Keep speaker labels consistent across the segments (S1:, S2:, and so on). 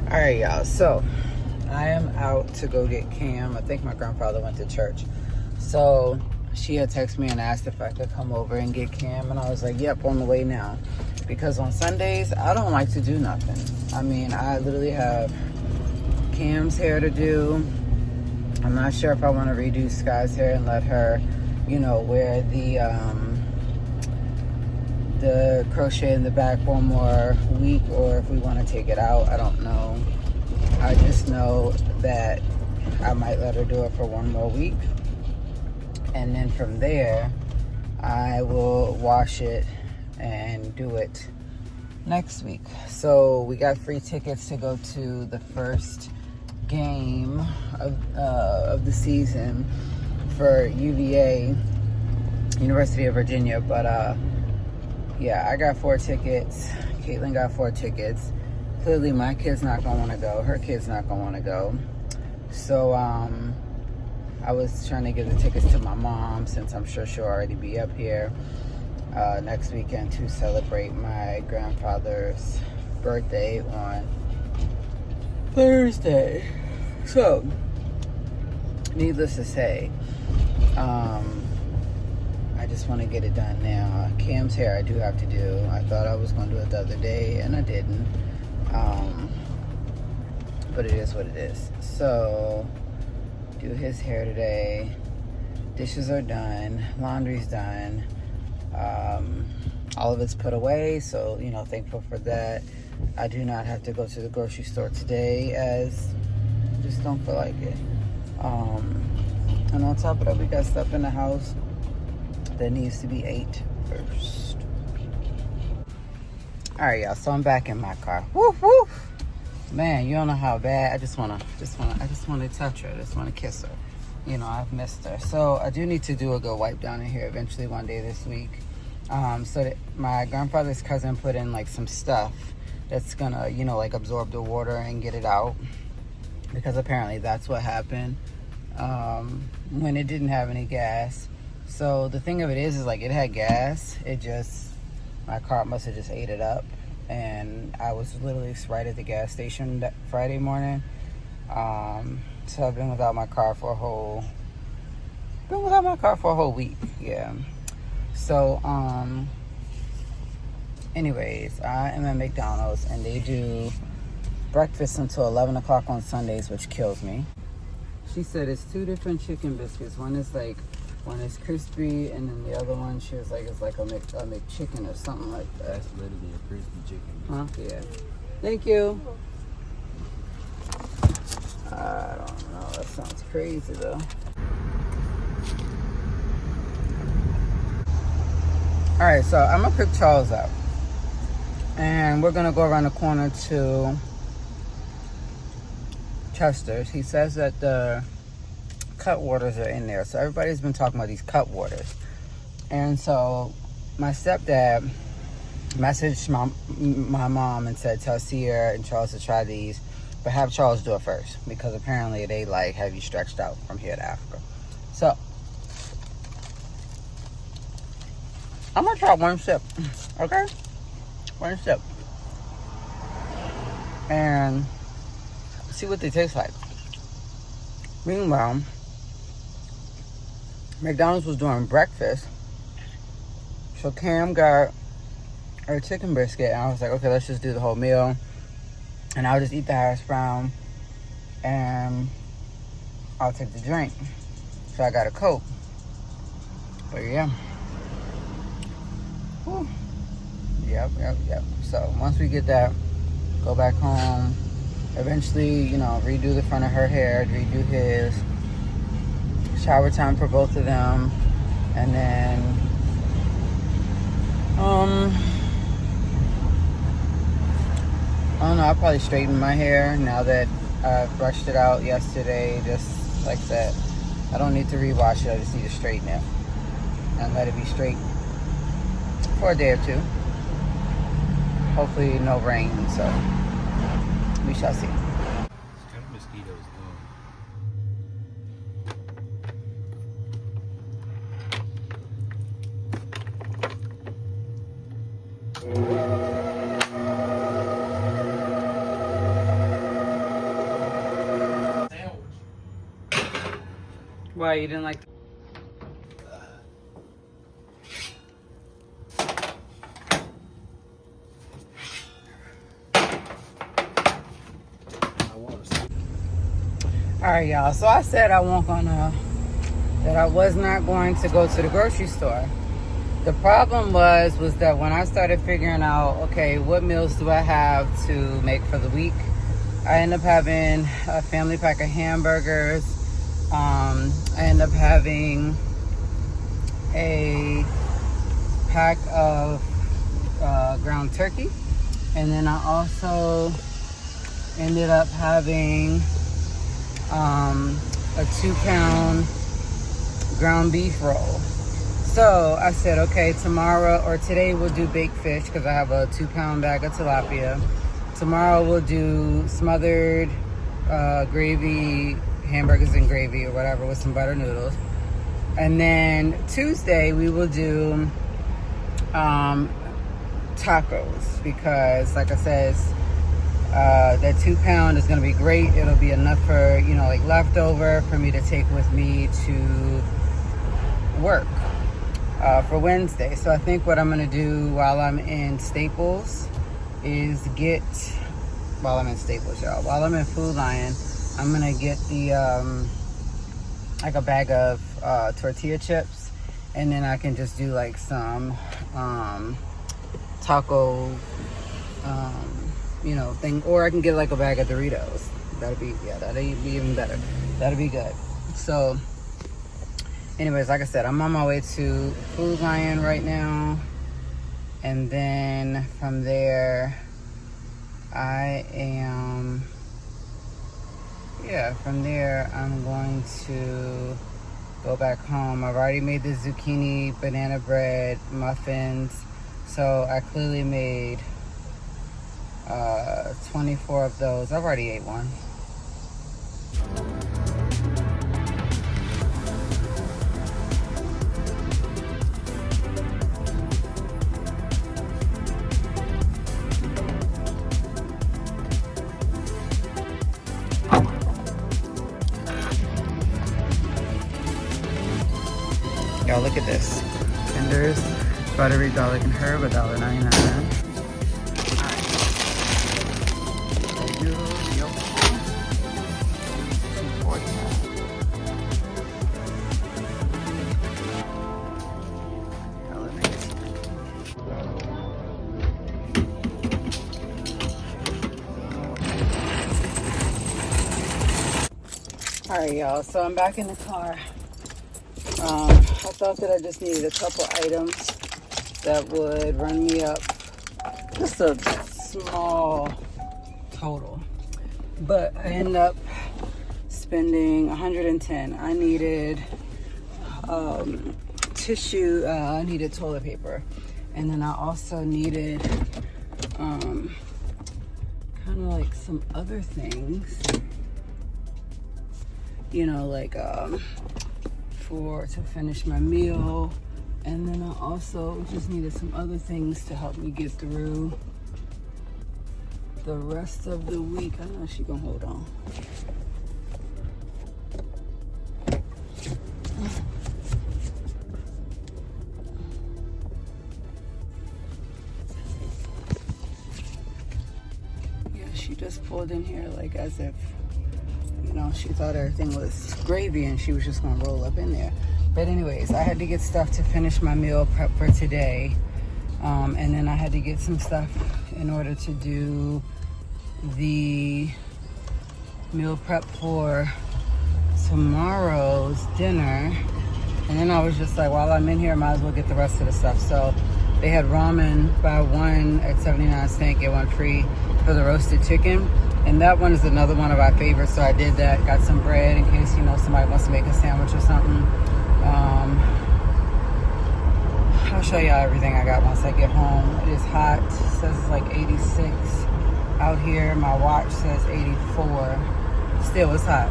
S1: Alright, y'all, so I am out to go get Cam. I think my grandfather went to church, so she had texted me and asked if I could come over and get Cam, and I was like, yep, on the way now, because on Sundays I don't like to do nothing. I mean, I literally have Cam's hair to do. I'm not sure if I want to redo Sky's hair and let her, you know, wear the crochet in the back one more week, or if we want to take it out. I don't know. I just know that I might let her do it for one more week, and then from there I will wash it and do it next week. So we got free tickets to go to the first game of the season for UVA, University of Virginia, but yeah, I got 4 tickets. Caitlin got 4 tickets. Clearly, my kid's not gonna want to go. Her kid's not gonna want to go. So, I was trying to give the tickets to my mom, since I'm sure she'll already be up here next weekend to celebrate my grandfather's birthday on Thursday. So, needless to say, I just want to get it done now. Cam's hair I do have to do. I thought I was going to do it the other day, and I didn't. But it is what it is. So, do his hair today. Dishes are done. Laundry's done. All of it's put away, so, you know, thankful for that. I do not have to go to the grocery store today, as I just don't feel like it. And on top of that, we got stuff in the house that needs to be ate first. All right, y'all, so I'm back in my car. Woof, woof. Man, you don't know how bad. I just want to touch her. I just want to kiss her. You know, I've missed her. So I do need to do a good wipe down in here eventually one day this week. So that my grandfather's cousin put in like some stuff that's gonna, you know, like absorb the water and get it out, because apparently that's what happened when it didn't have any gas. So the thing of it is like it had gas. It just, my car must have just ate it up. And I was literally right at the gas station that Friday morning. So I've been without my car for a whole week. Yeah. So, anyways, I am at McDonald's, and they do breakfast until 11 o'clock on Sundays, which kills me. She said it's 2 different chicken biscuits. One is crispy, and then the other one, she was like, it's like a McChicken or something like that.
S2: That's literally a crispy chicken.
S1: Huh? Yeah. Thank you. I don't know. That sounds crazy, though. All right, so I'm going to pick Charles up. And we're going to go around the corner to Chester's. He says that the cut waters are in there. So everybody's been talking about these cut waters. And so my stepdad messaged my mom and said, tell Sierra and Charles to try these But have Charles do it first, because apparently they like have you stretched out from here to Africa. So I'm gonna try one sip, okay? One sip, and see what they taste like. Meanwhile, McDonald's was doing breakfast, so Cam got a chicken brisket, and I was like, okay, let's just do the whole meal. And I'll just eat the hash brown, and I'll take the drink. So I got a Coke. But yeah. Whew. Yep. So once we get that, go back home. Eventually, you know, redo the front of her hair, redo his. Shower time for both of them. And then, I don't know, I'll probably straighten my hair now that I brushed it out yesterday. Just like that, I don't need to rewash it, I just need to straighten it and let it be straight for a day or two. Hopefully no rain, so we shall see.
S2: What kind of mosquitoes
S1: Why, you didn't like Alright, y'all, so I said that I was not going to go to the grocery store. The problem was that when I started figuring out, okay, what meals do I have to make for the week, I ended up having a family pack of hamburgers. I ended up having a pack of ground turkey, and then I also ended up having a 2-pound ground beef roll. So I said, okay, tomorrow or today we'll do baked fish because I have a 2-pound bag of tilapia. Tomorrow we'll do smothered gravy, hamburgers and gravy or whatever with some butter noodles. And then Tuesday we will do tacos because, like I said, that 2-pound is going to be great. It'll be enough for, you know, like leftover for me to take with me to work for Wednesday. So I think what I'm going to do while I'm in Staples is while I'm in Food Lion, I'm going to get the, like a bag of tortilla chips, and then I can just do like some taco, you know, thing, or I can get like a bag of Doritos. That'd be even better. That'd be good. So anyways, like I said, I'm on my way to Food Lion right now, and then from there I'm going to go back home. I've already made the zucchini banana bread muffins, so I clearly made 24 of those. I've already ate one. Y'all, look at this. Tenders, buttery garlic and herb, $1.99. Alright, y'all, so I'm back in the car. I thought that I just needed a couple items that would run me up just a small total, but I ended up spending $110. I needed tissue, I needed toilet paper, and then I also needed kind of like some other things, you know, like to finish my meal. And then I also just needed some other things to help me get through the rest of the week. I know she gonna hold on. Yeah, she just pulled in here like as if, you know, she thought everything was gravy and she was just gonna roll up in there. But anyways, I had to get stuff to finish my meal prep for today. And then I had to get some stuff in order to do the meal prep for tomorrow's dinner. And then I was just like, while I'm in here, I might as well get the rest of the stuff. So they had ramen, buy one at 79 cents, get one free for the roasted chicken. And that one is another one of our favorites, so I did that. Got some bread in case, you know, somebody wants to make a sandwich or something. I'll show y'all everything I got once I get home. It is hot. It says it's like 86 out here. My watch says 84. Still, it's hot.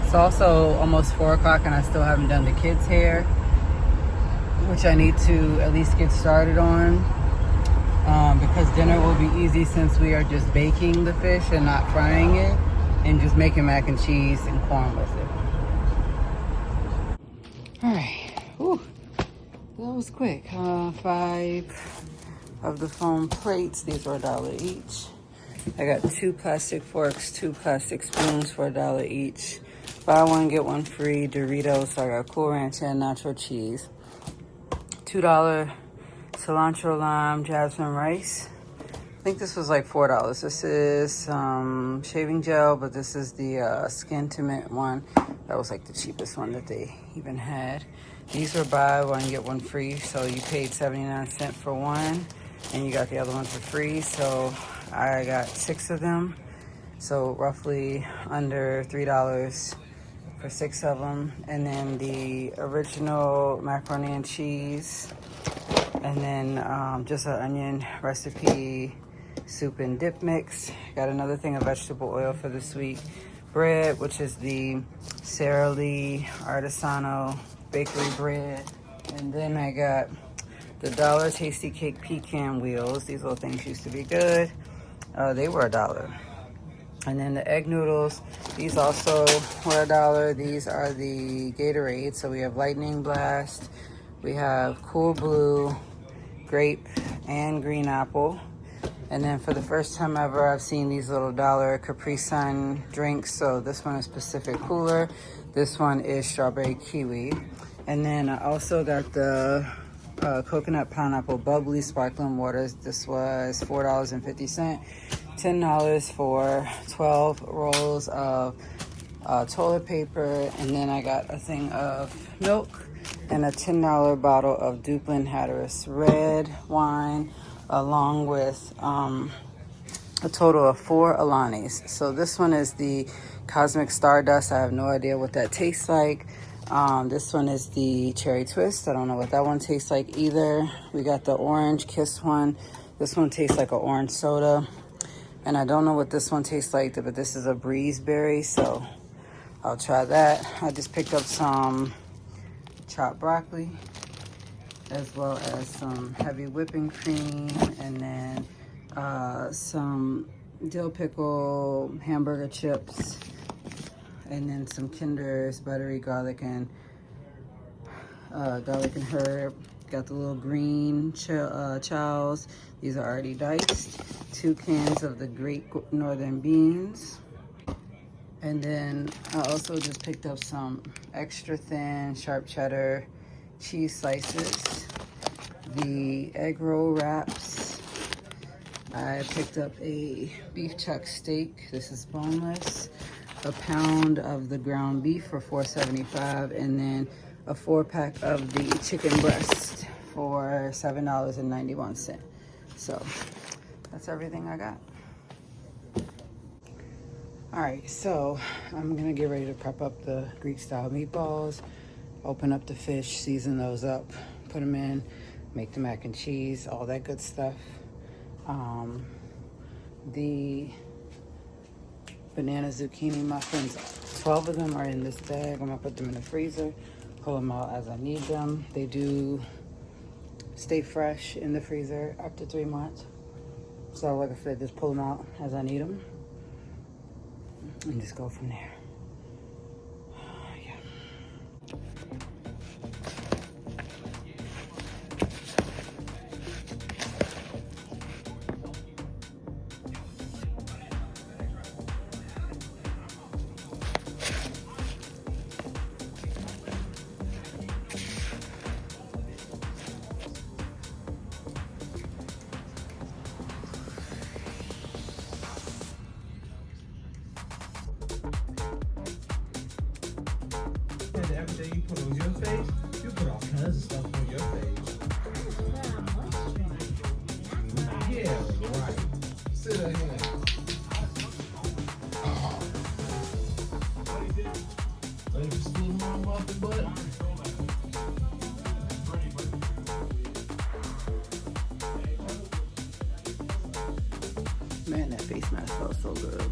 S1: It's also almost 4 o'clock and I still haven't done the kids' hair, which I need to at least get started on. Because dinner will be easy since we are just baking the fish and not frying it, and just making mac and cheese and corn with it. All right, whew, that was quick. 5 of the foam plates. These are $1 each. I got 2 plastic forks, 2 plastic spoons for $1 each. Buy one, get one free. Doritos, so I got Cool Ranch and nacho cheese. $2 cilantro lime jasmine rice. I think this was like $4. This is shaving gel, but this is the skin to mint one. That was like the cheapest one that they even had. These were buy one get one free, so you paid 79 cents for one and you got the other one for free. So I got 6 of them, so roughly under $3 for 6 of them. And then the original macaroni and cheese, and then just an onion recipe soup and dip mix. Got another thing of vegetable oil for this week. Bread, which is the Sara Lee Artisano bakery bread. And then I got the $1 Tasty Cake pecan wheels. These little things used to be good. They were $1. And then the egg noodles, these also were $1. These are the Gatorade. So we have Lightning Blast, we have Cool Blue, grape, and green apple. And then for the first time ever, I've seen these little $1 Capri Sun drinks. So this one is Pacific Cooler. This one is strawberry kiwi. And then I also got the coconut pineapple bubbly sparkling waters. This was $4.50. $10 for 12 rolls of toilet paper. And then I got a thing of milk and a $10 bottle of Duplin Hatteras red wine, along with a total of 4 Alanis. So this one is the Cosmic Stardust. I have no idea what that tastes like. This one is the Cherry Twist. I don't know what that one tastes like either. We got the Orange Kiss one. This one tastes like an orange soda. And I don't know what this one tastes like, but this is a Breeze Berry, so I'll try that. I just picked up some chopped broccoli, as well as some heavy whipping cream, and then some dill pickle hamburger chips, and then some Kinder's buttery garlic and herb. Got the little green chows. These are already diced. 2 cans of the Great Northern beans. And then I also just picked up some extra thin sharp cheddar cheese slices, the egg roll wraps. I picked up a beef chuck steak. This is boneless. A pound of the ground beef for $4.75, and then a 4-pack of the chicken breast for $7.91. So that's everything I got. All right, so I'm gonna get ready to prep up the Greek style meatballs, open up the fish, season those up, put them in, make the mac and cheese, all that good stuff. the banana zucchini muffins. 12 of them are in this bag. I'm gonna put them in the freezer, pull them out as I need them. They do stay fresh in the freezer up to 3 months. So like I said, just pull them out as I need them and just go from there. Yeah.
S3: And everything you put on your face, you put all kinds of stuff on your face. Yeah, right. Sit down here. Are you still warm up the butt?
S1: Man, that face mask smells so good.